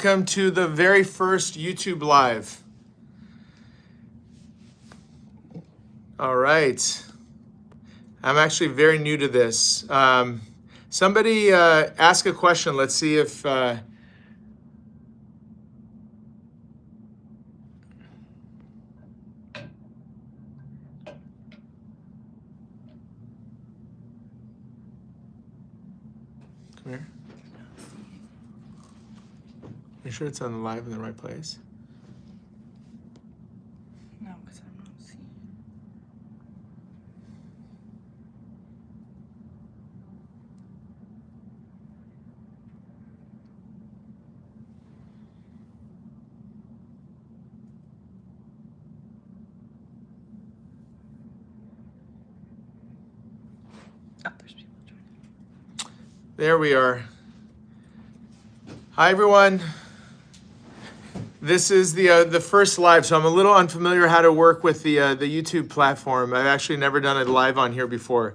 welcome to the very first YouTube Live. All right. I'm actually very new to this. Somebody ask a question. Let's see if... Come here. You sure it's on the live in the right place? No, because I'm not seeing. Oh, there's people joining. There we are. Hi, everyone. This is the first live, so I'm a little unfamiliar how to work with the YouTube platform. I've actually never done a live on here before.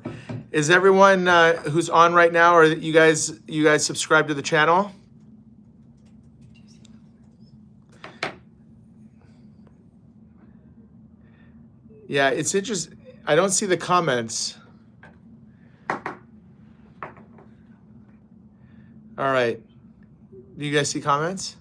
Is everyone who's on right now, or you guys subscribe to the channel? Yeah, it's interesting. I don't see the comments. All right. Do you guys see comments?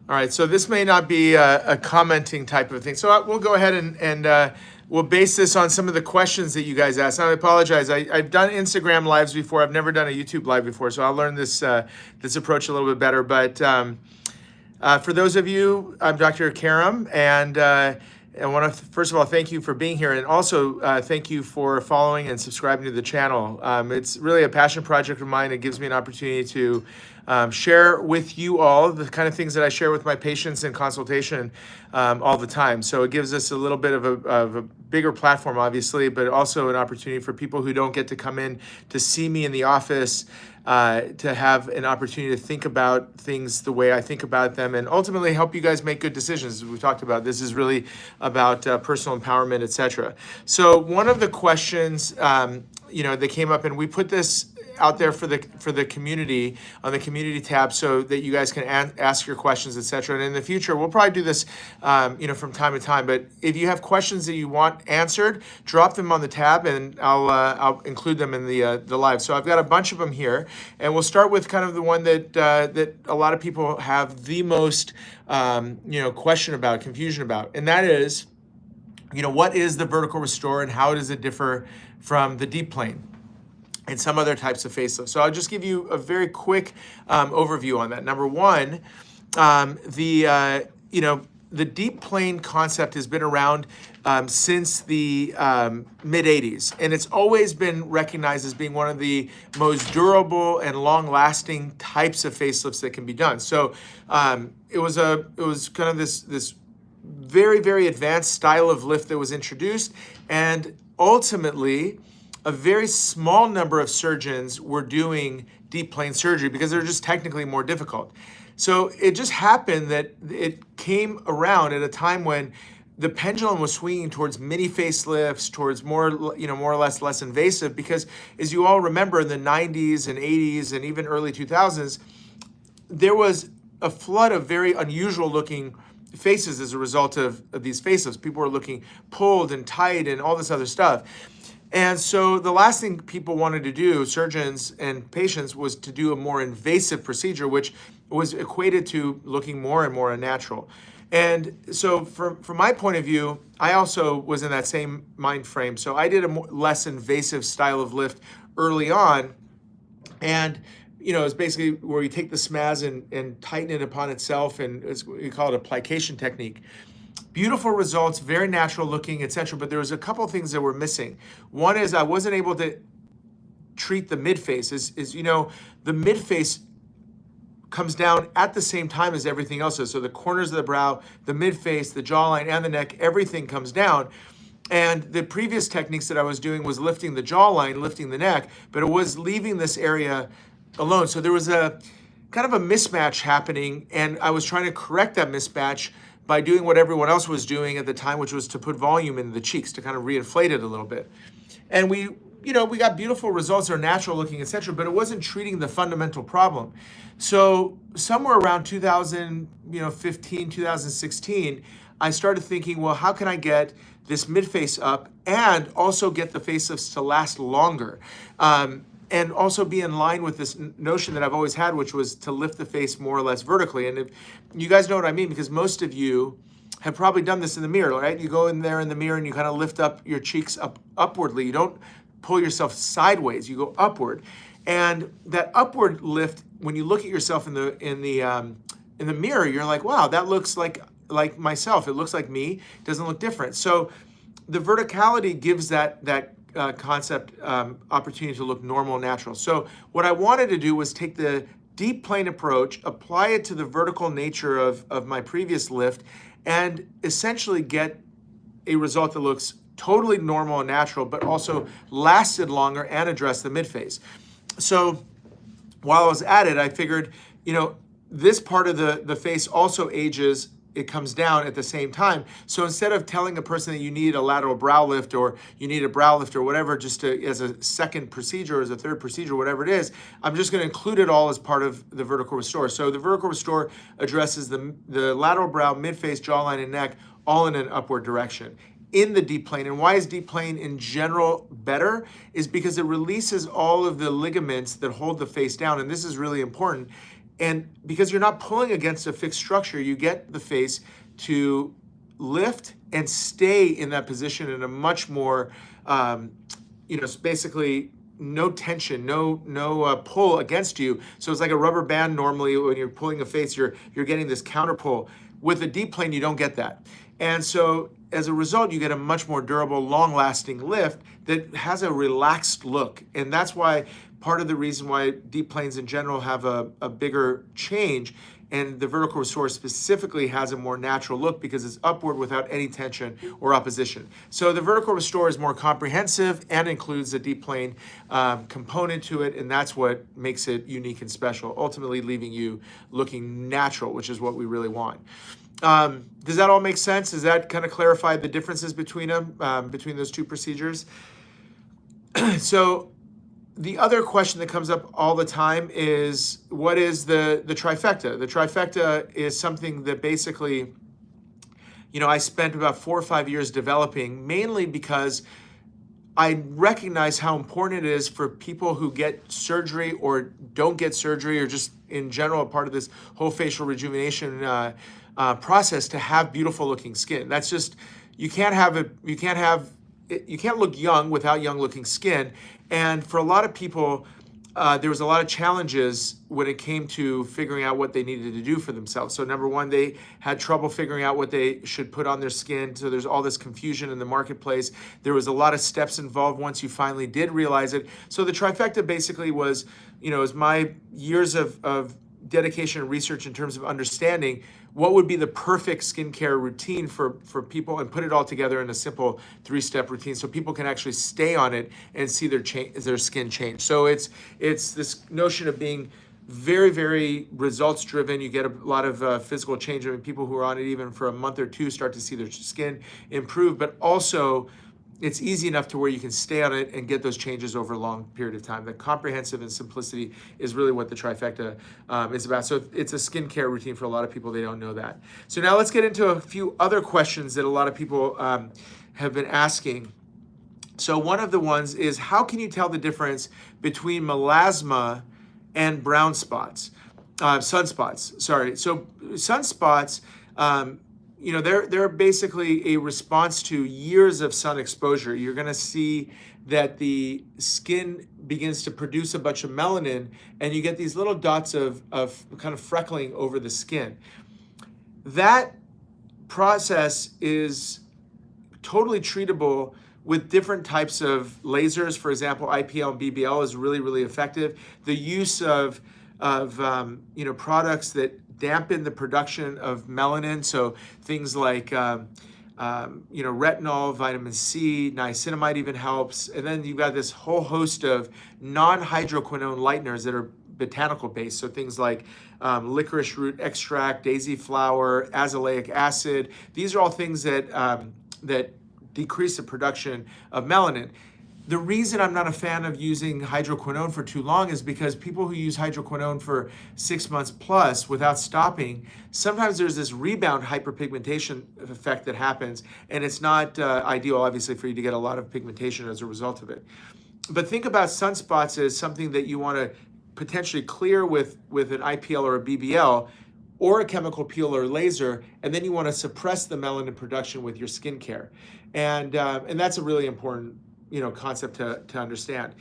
All right, so this may not be a commenting type of thing. So we'll go ahead and we'll base this on some of the questions that you guys asked. Now, I apologize. I've done Instagram lives before. I've never done a YouTube live before, so I'll learn this this approach a little bit better. But for those of you, I'm Dr. Karam, and I want to, first of all, thank you for being here, and also thank you for following and subscribing to the channel. It's really a passion project of mine. It gives me an opportunity to share with you all the kind of things that I share with my patients in consultation all the time. So it gives us a little bit of a bigger platform, obviously, but also an opportunity for people who don't get to come in to see me in the office to have an opportunity to think about things the way I think about them, and ultimately help you guys make good decisions. As we talked about, this is really about personal empowerment, etc. So one of the questions, that came up, and we put this out there for the community on the community tab, so that you guys can ask your questions, etc. And in the future, we'll probably do this, from time to time. But if you have questions that you want answered, drop them on the tab, and I'll include them in the live. So I've got a bunch of them here, and we'll start with kind of the one that that a lot of people have the most question about, confusion about, and that is, what is the vertical restore and how does it differ from the deep plane and some other types of facelift? So I'll just give you a very quick overview on that. Number one, the deep plane concept has been around since the mid 80s, and it's always been recognized as being one of the most durable and long-lasting types of facelifts that can be done. So it was kind of this very, very advanced style of lift that was introduced, and ultimately a very small number of surgeons were doing deep plane surgery because they're just technically more difficult. So it just happened that it came around at a time when the pendulum was swinging towards mini facelifts, towards more or less invasive, because as you all remember, in the 90s and 80s and even early 2000s, there was a flood of very unusual looking faces as a result of these facelifts. People were looking pulled and tight and all this other stuff. And so the last thing people wanted to do, surgeons and patients, was to do a more invasive procedure, which was equated to looking more and more unnatural. And so from my point of view, I also was in that same mind frame. So I did a less invasive style of lift early on. And it's basically where you take the SMAS and tighten it upon itself, and we call it a plication technique. Beautiful results, very natural looking, etc. But there was a couple of things that were missing. One is I wasn't able to treat the midface. The midface comes down at the same time as everything else is. So the corners of the brow, the midface, the jawline, and the neck, everything comes down. And the previous techniques that I was doing was lifting the jawline, lifting the neck, but it was leaving this area alone. So there was a kind of a mismatch happening, and I was trying to correct that mismatch by doing what everyone else was doing at the time, which was to put volume in the cheeks to kind of reinflate it a little bit. And we we got beautiful results, they're natural looking, etc., but it wasn't treating the fundamental problem. So somewhere around 2015, 2016, I started thinking, well, how can I get this mid-face up and also get the facelifts to last longer? And also be in line with this notion that I've always had, which was to lift the face more or less vertically. And if you guys know what I mean, because most of you have probably done this in the mirror, right? You go in there in the mirror and you kind of lift up your cheeks upwardly. You don't pull yourself sideways, you go upward. And that upward lift, when you look at yourself in the mirror, you're like, wow, that looks like myself. It looks like me. It doesn't look different. So the verticality gives that concept opportunity to look normal and natural. So what I wanted to do was take the deep plane approach, apply it to the vertical nature of my previous lift, and essentially get a result that looks totally normal and natural, but also lasted longer and addressed the mid-face. So while I was at it, I figured, this part of the face also ages, it comes down at the same time. So instead of telling a person that you need a lateral brow lift or you need a brow lift or whatever, just as a second procedure, as a third procedure, whatever it is, I'm just going to include it all as part of the vertical restore. So the vertical restore addresses the lateral brow, mid-face, jawline, and neck, all in an upward direction in the deep plane. And why is deep plane in general better? Is because it releases all of the ligaments that hold the face down. And this is really important. And because you're not pulling against a fixed structure, you get the face to lift and stay in that position in a much more, basically no tension, no pull against you. So it's like a rubber band. Normally, when you're pulling a face, you're getting this counter pull. With a deep plane, you don't get that. And so as a result, you get a much more durable, long-lasting lift that has a relaxed look. And that's why part of the reason why deep planes in general have a bigger change, and the vertical restore specifically has a more natural look because it's upward without any tension or opposition. So the vertical restore is more comprehensive and includes a deep plane component to it, and that's what makes it unique and special, ultimately leaving you looking natural, which is what we really want. Does that all make sense? Does that kind of clarify the differences between them, between those two procedures? So the other question that comes up all the time is, what is the trifecta? The trifecta is something that basically, I spent about 4 or 5 years developing, mainly because I recognize how important it is for people who get surgery or don't get surgery, or just in general a part of this whole facial rejuvenation process, to have beautiful looking skin. That's just, you can't look young without young looking skin. And for a lot of people, there was a lot of challenges when it came to figuring out what they needed to do for themselves. So number one, they had trouble figuring out what they should put on their skin. So there's all this confusion in the marketplace. There was a lot of steps involved once you finally did realize it. So the trifecta basically was, was my years of dedication and research in terms of understanding what would be the perfect skincare routine for people, and put it all together in a simple 3-step routine so people can actually stay on it and see their skin change. So it's this notion of being very, very results driven. You get a lot of physical change. I mean, people who are on it even for a month or two start to see their skin improve, but also it's easy enough to where you can stay on it and get those changes over a long period of time. The comprehensive and simplicity is really what the trifecta is about. So it's a skincare routine for a lot of people. They don't know that. So now let's get into a few other questions that a lot of people have been asking. So one of the ones is, how can you tell the difference between melasma and brown spots? Sunspots, sorry. So sunspots, they're basically a response to years of sun exposure. You're gonna see that the skin begins to produce a bunch of melanin, and you get these little dots of kind of freckling over the skin. That process is totally treatable with different types of lasers. For example, IPL and BBL is really, really effective. The use of products that dampen the production of melanin, so things like retinol, vitamin C, niacinamide even helps. And then you've got this whole host of non-hydroquinone lighteners that are botanical based, so things like licorice root extract, daisy flower, azelaic acid. These are all things that decrease the production of melanin. The reason I'm not a fan of using hydroquinone for too long is because people who use hydroquinone for 6 months plus without stopping, sometimes there's this rebound hyperpigmentation effect that happens, and it's not ideal, obviously, for you to get a lot of pigmentation as a result of it. But think about sunspots as something that you want to potentially clear with an IPL or a BBL, or a chemical peel or laser, and then you want to suppress the melanin production with your skincare. And that's a really important concept to understand.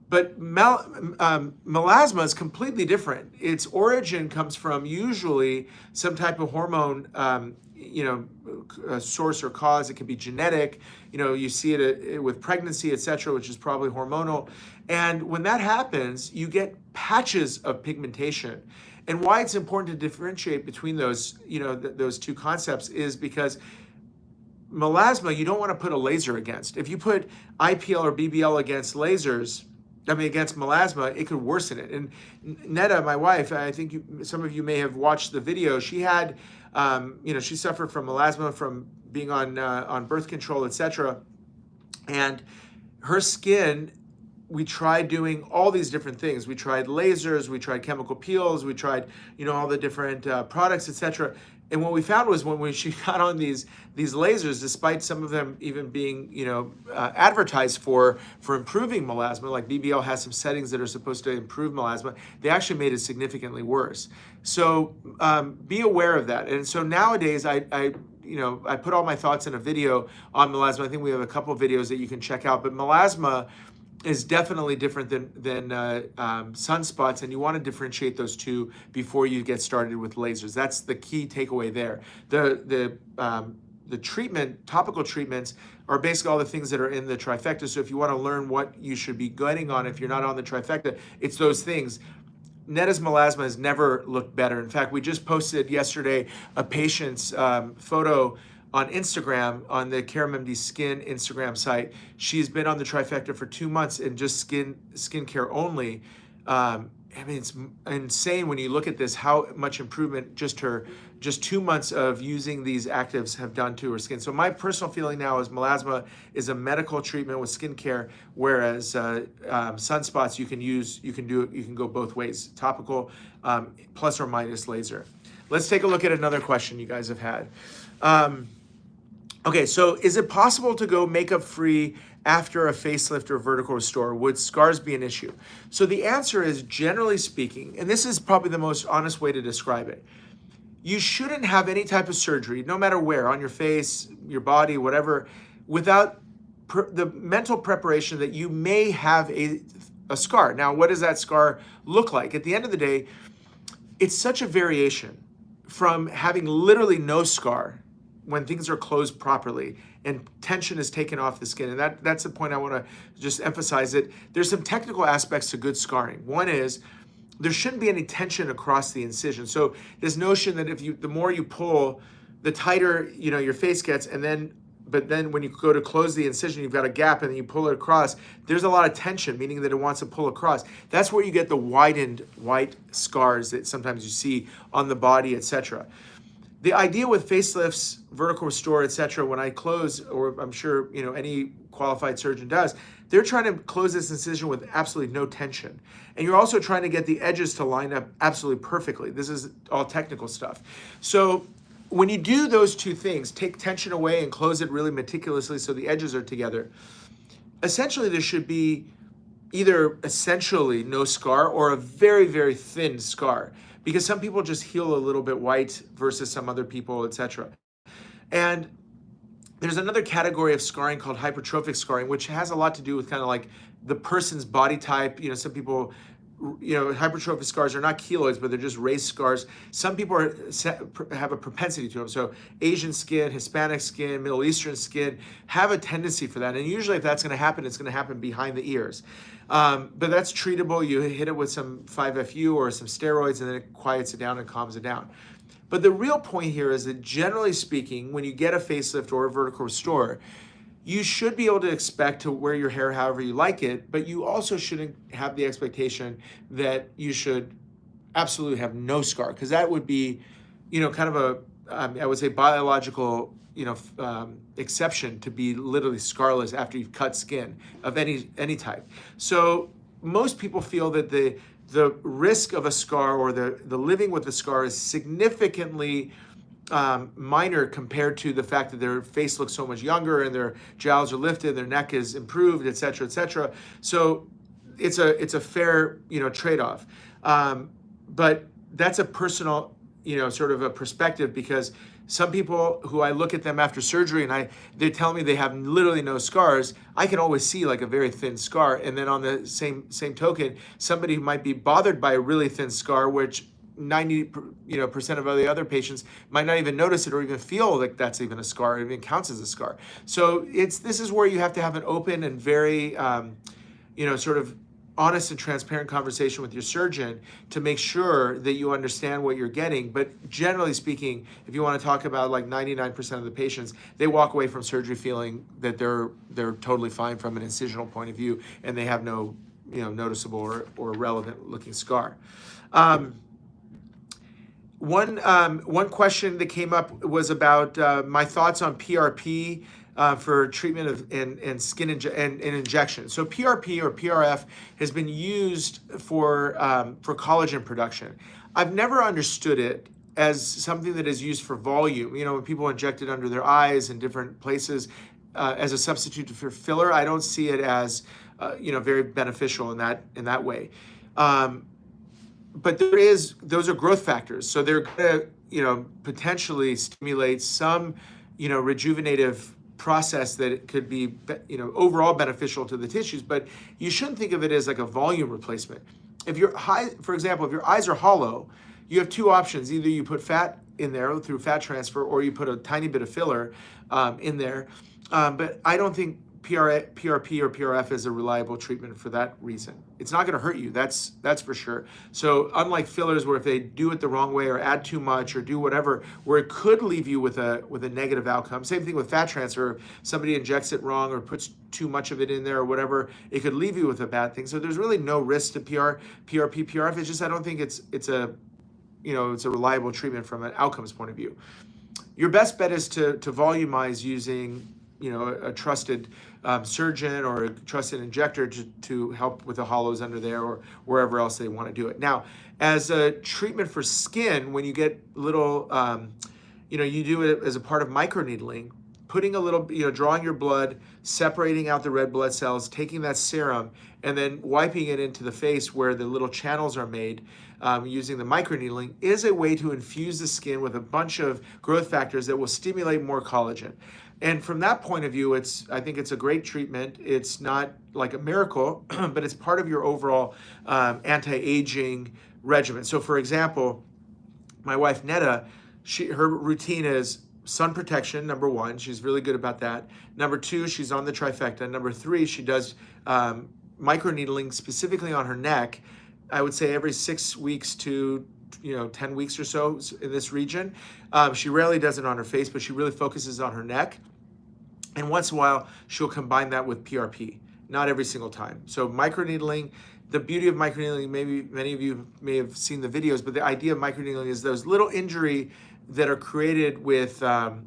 But melasma is completely different. Its origin comes from usually some type of hormone source or cause. It can be genetic. You see it with pregnancy, etc., which is probably hormonal. And when that happens, you get patches of pigmentation. And why it's important to differentiate between those, those two concepts is because melasma, you don't want to put a laser against. If you put IPL or BBL against against melasma, it could worsen it. And Netta, my wife, I think some of you may have watched the video. She had, she suffered from melasma from being on birth control, etc. And her skin, we tried doing all these different things. We tried lasers, we tried chemical peels, we tried, all the different products, etc. And what we found was when she got on these lasers, despite some of them even being, advertised for improving melasma, like BBL has some settings that are supposed to improve melasma, they actually made it significantly worse. So be aware of that. And so nowadays, I put all my thoughts in a video on melasma. I think we have a couple of videos that you can check out. But melasma is definitely different than sunspots, and you want to differentiate those two before you get started with lasers. That's the key takeaway there. The topical treatments are basically all the things that are in the trifecta. So if you want to learn what you should be getting on if you're not on the trifecta, it's those things. Netta's melasma has never looked better. In fact, we just posted yesterday a patient's photo on Instagram, on the KaramMD Skin Instagram site. She's been on the trifecta for 2 months and just skincare only. It's insane when you look at this, how much improvement just 2 months of using these actives have done to her skin. So my personal feeling now is melasma is a medical treatment with skincare, whereas sunspots you can go both ways, topical plus or minus laser. Let's take a look at another question you guys have had. Okay, so is it possible to go makeup free after a facelift or vertical restore? Would scars be an issue? So the answer is, generally speaking, and this is probably the most honest way to describe it, you shouldn't have any type of surgery, no matter where, on your face, your body, whatever, without the mental preparation that you may have a scar. Now, what does that scar look like? At the end of the day, it's such a variation from having literally no scar when things are closed properly and tension is taken off the skin. And that's the point I want to just emphasize. It. There's some technical aspects to good scarring. One is there shouldn't be any tension across the incision. So this notion that the more you pull, the tighter your face gets, but then when you go to close the incision, you've got a gap and then you pull it across, there's a lot of tension, meaning that it wants to pull across. That's where you get the widened white scars that sometimes you see on the body, etc. The idea with facelifts, vertical restore, etc., when I close, or I'm sure any qualified surgeon does, they're trying to close this incision with absolutely no tension. And you're also trying to get the edges to line up absolutely perfectly. This is all technical stuff. So when you do those two things, take tension away and close it really meticulously so the edges are together, essentially there should be either essentially no scar or a very, very thin scar, because some people just heal a little bit white versus some other people, etc. And there's another category of scarring called hypertrophic scarring, which has a lot to do with kind of like the person's body type. Some people, hypertrophic scars are not keloids, but they're just raised scars. Some people have a propensity to them. So Asian skin, Hispanic skin, Middle Eastern skin have a tendency for that. And usually if that's going to happen, it's going to happen behind the ears. But that's treatable. You hit it with some 5-FU or some steroids, and then it quiets it down and calms it down. But the real point here is that generally speaking, when you get a facelift or a vertical restore, you should be able to expect to wear your hair however you like it, but you also shouldn't have the expectation that you should absolutely have no scar, because that would be, kind of I would say biological, exception to be literally scarless after you've cut skin of any type. So most people feel that the risk of a scar or the living with a scar is significantly minor compared to the fact that their face looks so much younger and their jowls are lifted, their neck is improved, et cetera, et cetera. So it's a fair, trade-off. But that's a personal, sort of a perspective, because some people who I look at them after surgery and they tell me they have literally no scars, I can always see like a very thin scar. And then on the same token, somebody who might be bothered by a really thin scar, which 90% of the other patients might not even notice it or even feel like that's even a scar, or even counts as a scar. So this is where you have to have an open and very, sort of honest and transparent conversation with your surgeon to make sure that you understand what you're getting. But generally speaking, if you want to talk about like 99% of the patients, they walk away from surgery feeling that they're totally fine from an incisional point of view, and they have no noticeable or relevant looking scar. One question that came up was about my thoughts on PRP for treatment of and skin and injection. So PRP or PRF has been used for collagen production. I've never understood it as something that is used for volume. When people inject it under their eyes in different places as a substitute for filler, I don't see it as very beneficial in that way. But those are growth factors. So they're going to, potentially stimulate some, rejuvenative process that it could be, overall beneficial to the tissues. But you shouldn't think of it as like a volume replacement. For example, if your eyes are hollow, you have two options. Either you put fat in there through fat transfer, or you put a tiny bit of filler in there. But I don't think PRP or PRF is a reliable treatment for that reason. It's not going to hurt you, that's for sure. So unlike fillers, where if they do it the wrong way or add too much or do whatever, where it could leave you with a negative outcome. Same thing with fat transfer. If somebody injects it wrong or puts too much of it in there or whatever, it could leave you with a bad thing. So there's really no risk to PRP, PRF. It's just I don't think it's a reliable treatment from an outcomes point of view. Your best bet is to volumize using a trusted surgeon or a trusted injector to help with the hollows under there or wherever else they want to do it. Now, as a treatment for skin, when you get little, you do it as a part of microneedling, putting a little, drawing your blood, separating out the red blood cells, taking that serum, and then wiping it into the face where the little channels are made using the microneedling is a way to infuse the skin with a bunch of growth factors that will stimulate more collagen. And from that point of view, I think it's a great treatment. It's not like a miracle, but it's part of your overall anti-aging regimen. So for example, my wife Netta, her routine is sun protection, number one. She's really good about that. Number two, she's on the trifecta. Number three, she does microneedling specifically on her neck, I would say every 6 weeks to 10 weeks or so in this region. She rarely does it on her face, but she really focuses on her neck. And once in a while, she'll combine that with PRP, not every single time. So microneedling, the beauty of microneedling, maybe many of you may have seen the videos, but the idea of microneedling is those little injury that are created with a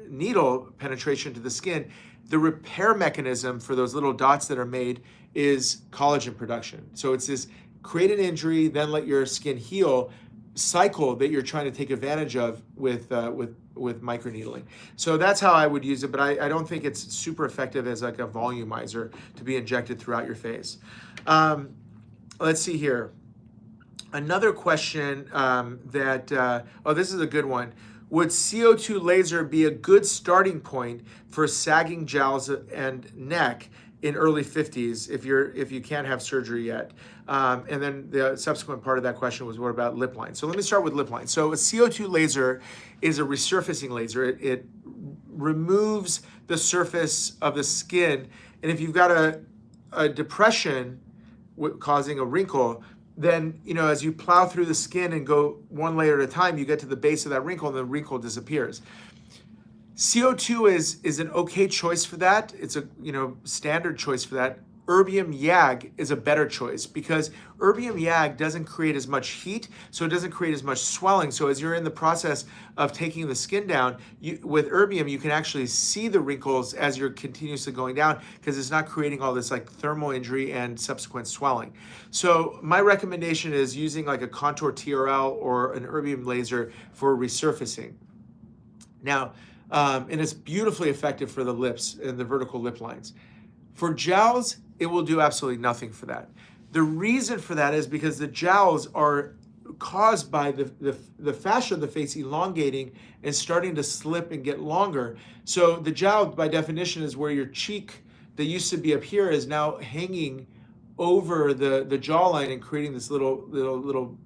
needle penetration to the skin. The repair mechanism for those little dots that are made is collagen production. So it's this create an injury, then let your skin heal cycle that you're trying to take advantage of with microneedling. So that's how I would use it, but I don't think it's super effective as like a volumizer to be injected throughout your face. Let's see here. Another question this is a good one. Would CO2 laser be a good starting point for sagging jowls and neck in early 50s if you can't have surgery yet? And then the subsequent part of that question was, what about lip line? So let me start with lip line. So a CO2 laser is a resurfacing laser. It removes the surface of the skin. And if you've got a depression causing a wrinkle, then as you plow through the skin and go one layer at a time, you get to the base of that wrinkle and the wrinkle disappears. CO2 is an okay choice for that. It's a standard choice for that Erbium YAG is a better choice because Erbium YAG doesn't create as much heat, so it doesn't create as much swelling. So as you're in the process of taking the skin down, with Erbium, you can actually see the wrinkles as you're continuously going down because it's not creating all this like thermal injury and subsequent swelling. So my recommendation is using like a contour TRL or an Erbium laser for resurfacing. Now, and it's beautifully effective for the lips and the vertical lip lines. For jowls, it will do absolutely nothing for that. The reason for that is because the jowls are caused by the fascia of the face elongating and starting to slip and get longer. So the jowl, by definition, is where your cheek that used to be up here is now hanging over the jawline and creating this little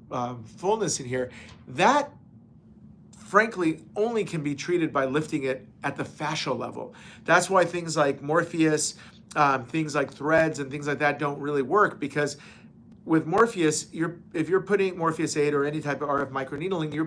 fullness in here. That, frankly, only can be treated by lifting it at the fascial level. That's why things like Morpheus, things like threads and things like that don't really work, because with Morpheus, if you're putting Morpheus 8 or any type of RF microneedling, you're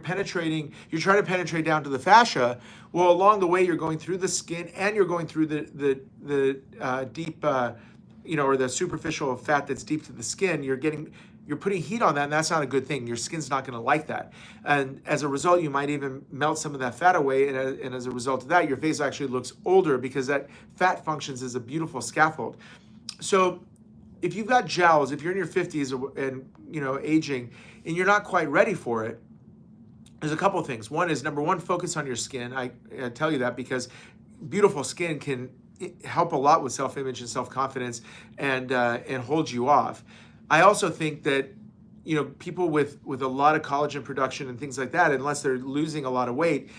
trying to penetrate down to the fascia. Well, along the way, you're going through the skin and you're going through the deep, or the superficial fat that's deep to the skin. You're putting heat on that, and that's not a good thing. Your skin's not going to like that. And as a result, you might even melt some of that fat away, and as a result of that, your face actually looks older because that fat functions as a beautiful scaffold. So if you've got jowls, if you're in your 50s and aging, and you're not quite ready for it, there's a couple of things. One is, number one, focus on your skin. I tell you that because beautiful skin can help a lot with self-image and self-confidence and hold you off. I also think that, people with a lot of collagen production and things like that, unless they're losing a lot of weight,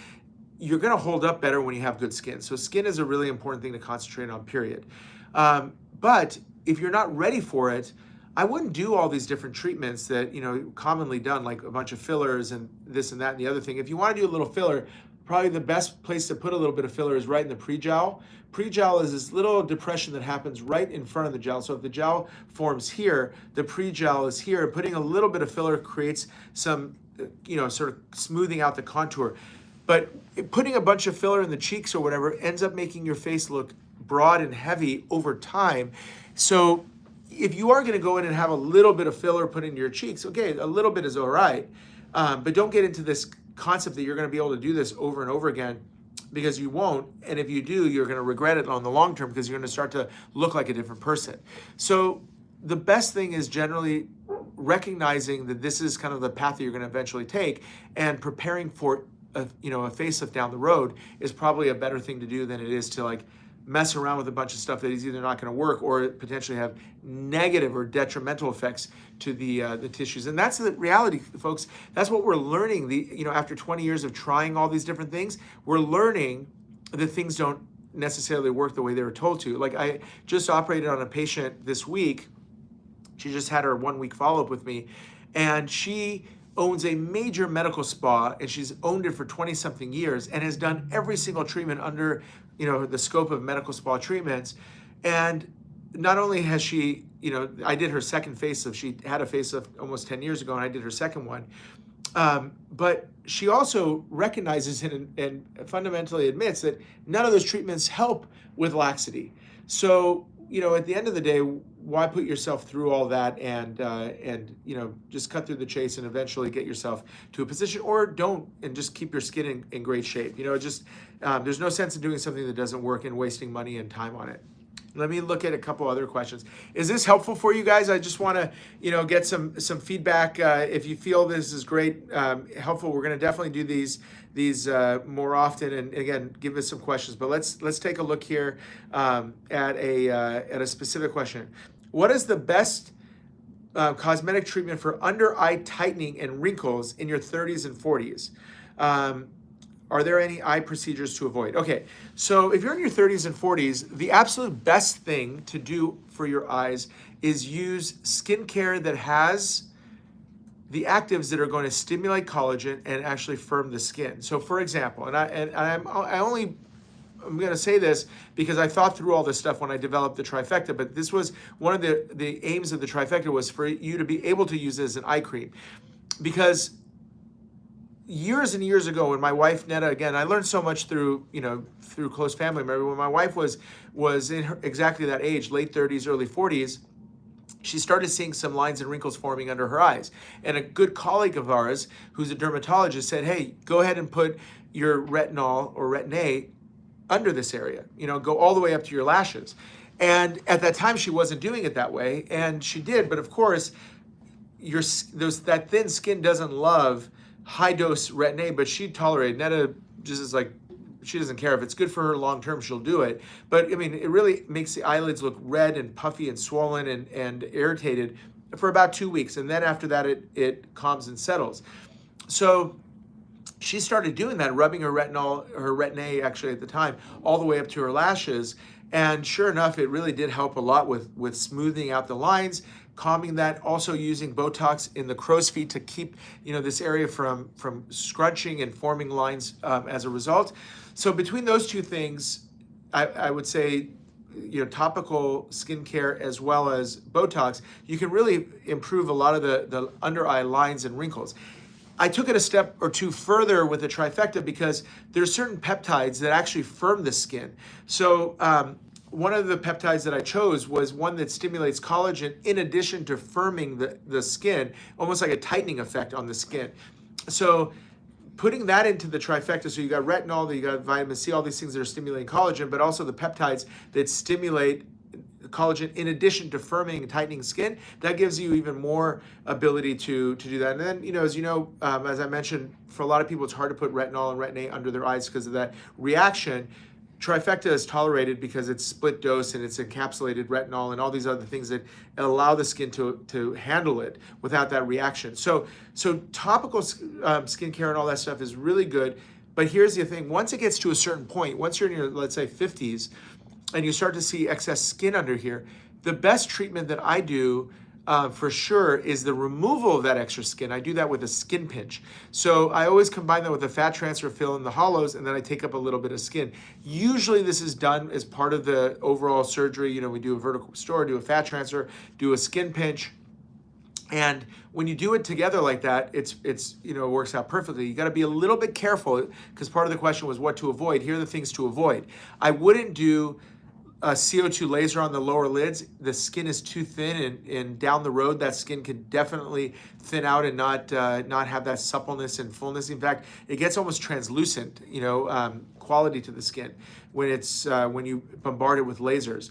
you're going to hold up better when you have good skin. So skin is a really important thing to concentrate on, period. But if you're not ready for it, I wouldn't do all these different treatments that, commonly done, like a bunch of fillers and this and that and the other thing. If you want to do a little filler, probably the best place to put a little bit of filler is right in the pre-jowl. Pre-jowl is this little depression that happens right in front of the jowl. So if the jowl forms here, the pre-jowl is here. Putting a little bit of filler creates some, sort of smoothing out the contour. But putting a bunch of filler in the cheeks or whatever ends up making your face look broad and heavy over time. So if you are going to go in and have a little bit of filler put into your cheeks, okay, a little bit is all right. But don't get into this concept that you're going to be able to do this over and over again, because you won't. And if you do, you're going to regret it on the long term because you're going to start to look like a different person. So the best thing is generally recognizing that this is kind of the path that you're going to eventually take, and preparing for a facelift down the road is probably a better thing to do than it is to like mess around with a bunch of stuff that is either not going to work or potentially have negative or detrimental effects to the tissues. And that's the reality, folks. That's what we're learning. After 20 years of trying all these different things, we're learning that things don't necessarily work the way they were told to. Like, I just operated on a patient this week. She just had her 1 week follow-up with me, and she owns a major medical spa, and she's owned it for 20 something years and has done every single treatment under the scope of medical spa treatments. And not only has she, I did her second facelift. She had a facelift almost 10 years ago, and I did her second one. But she also recognizes and fundamentally admits that none of those treatments help with laxity. So, at the end of the day, why put yourself through all that and just cut through the chase and eventually get yourself to a position, or don't, and just keep your skin in great shape. There's no sense in doing something that doesn't work and wasting money and time on it. Let me look at a couple other questions. Is this helpful for you guys? I just want to, get some feedback. If you feel this is great, helpful, we're going to definitely do these more often. And again, give us some questions. But let's take a look here at a specific question. What is the best cosmetic treatment for under eye tightening and wrinkles in your 30s and 40s? Are there any eye procedures to avoid? Okay, so if you're in your 30s and 40s, the absolute best thing to do for your eyes is use skincare that has the actives that are going to stimulate collagen and actually firm the skin. So for example, I'm going to say this because I thought through all this stuff when I developed the trifecta, but this was one of the aims of the trifecta, was for you to be able to use it as an eye cream. Because years and years ago, when my wife Netta, again, I learned so much through through close family member. When my wife was in exactly that age, late 30s, early 40s, she started seeing some lines and wrinkles forming under her eyes. And a good colleague of ours, who's a dermatologist, said, hey, go ahead and put your retinol or Retin-A under this area, go all the way up to your lashes. And at that time, she wasn't doing it that way, and she did. But of course, that thin skin doesn't love high dose Retin-A, but she tolerated. Netta just is like, she doesn't care if it's good for her long term, she'll do it. But I mean, it really makes the eyelids look red and puffy and swollen and irritated for about 2 weeks, and then after that, it calms and settles. So she started doing that, rubbing her retinol, her Retin-A actually at the time, all the way up to her lashes. And sure enough, it really did help a lot with smoothing out the lines, calming that, also using Botox in the crow's feet to keep this area from scrunching and forming lines as a result. So between those two things, I would say, topical skincare as well as Botox, you can really improve a lot of the under eye lines and wrinkles. I took it a step or two further with the trifecta because there's certain peptides that actually firm the skin. So one of the peptides that I chose was one that stimulates collagen in addition to firming the skin, almost like a tightening effect on the skin. So putting that into the trifecta, so you got retinol, you got vitamin C, all these things that are stimulating collagen, but also the peptides that stimulate collagen in addition to firming and tightening skin, that gives you even more ability to do that. And then, as I mentioned, for a lot of people, it's hard to put retinol and Retin-A under their eyes because of that reaction. Trifecta is tolerated because it's split dose and it's encapsulated retinol and all these other things that allow the skin to handle it without that reaction. So topical skincare and all that stuff is really good. But here's the thing: once it gets to a certain point, once you're in your, let's say, 50s, and you start to see excess skin under here, the best treatment that I do for sure is the removal of that extra skin. I do that with a skin pinch. So I always combine that with a fat transfer, fill in the hollows, and then I take up a little bit of skin. Usually this is done as part of the overall surgery. We do a vertical restore, do a fat transfer, do a skin pinch. And when you do it together like that, it works out perfectly. You got to be a little bit careful because part of the question was what to avoid. Here are the things to avoid. I wouldn't do a CO2 laser on the lower lids. The skin is too thin, and down the road, that skin can definitely thin out and not have that suppleness and fullness. In fact, it gets almost translucent, quality to the skin when you bombard it with lasers.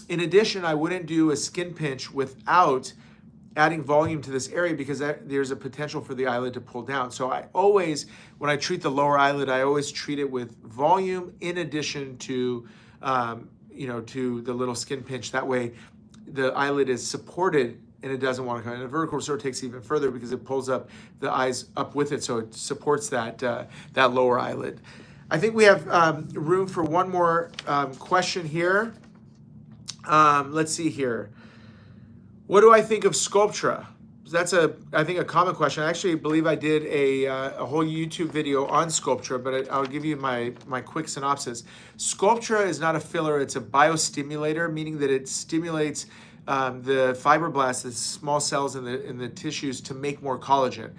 In addition, I wouldn't do a skin pinch without adding volume to this area because there's a potential for the eyelid to pull down. So I always, when I treat the lower eyelid, I always treat it with volume in addition to to the little skin pinch. That way the eyelid is supported and it doesn't want to come. And the vertical restore takes even further because it pulls up the eyes up with it, so it supports that lower eyelid. I think we have room for one more question here. Let's see here. What do I think of Sculptra? That's I think a common question. I actually believe I did a whole YouTube video on Sculptra, but I'll give you my quick synopsis. Sculptra is not a filler, it's a biostimulator, meaning that it stimulates the fibroblasts, the small cells in the tissues, to make more collagen.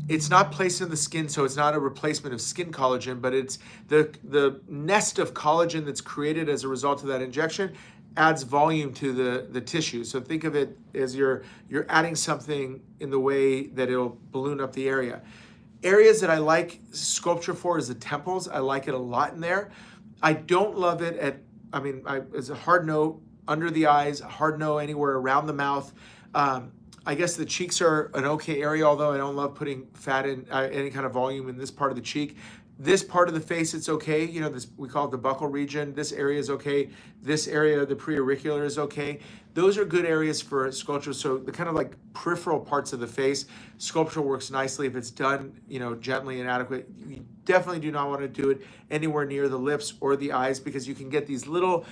It's not placed in the skin, so it's not a replacement of skin collagen, but it's the nest of collagen that's created as a result of that injection adds volume to the tissue. So think of it as you're adding something in the way that it'll balloon up the area. Areas that I like Sculptra for is the temples. I like it a lot in there. I don't love it it's a hard no under the eyes, a hard no anywhere around the mouth. I guess the cheeks are an okay area, although I don't love putting fat in any kind of volume in this part of the cheek. This part of the face, it's okay. This, we call it the buccal region. This area is okay. This area, the preauricular, is okay. Those are good areas for Sculptra. So the kind of like peripheral parts of the face, Sculptra works nicely if it's done, gently and adequate. You definitely do not want to do it anywhere near the lips or the eyes because you can get these little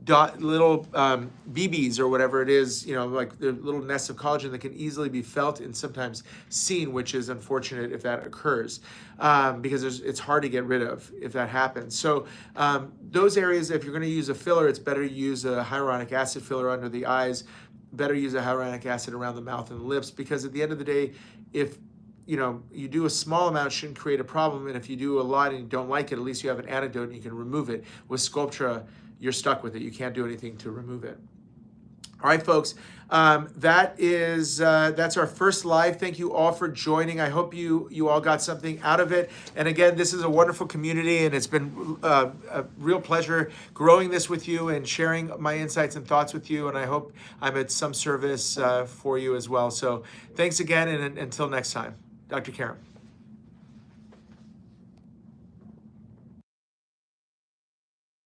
BBs or whatever it is, like the little nests of collagen that can easily be felt and sometimes seen, which is unfortunate if that occurs because it's hard to get rid of if that happens. So those areas, if you're going to use a filler, it's better to use a hyaluronic acid filler under the eyes, better use a hyaluronic acid around the mouth and the lips, because at the end of the day, if you do a small amount shouldn't create a problem. And if you do a lot and you don't like it, at least you have an antidote and you can remove it. With Sculptra, you're stuck with it. You can't do anything to remove it. All right, folks, that's our first live. Thank you all for joining. I hope you all got something out of it. And again, this is a wonderful community, and it's been a real pleasure growing this with you and sharing my insights and thoughts with you. And I hope I'm at some service for you as well. So thanks again, and until next time, Dr. Karam.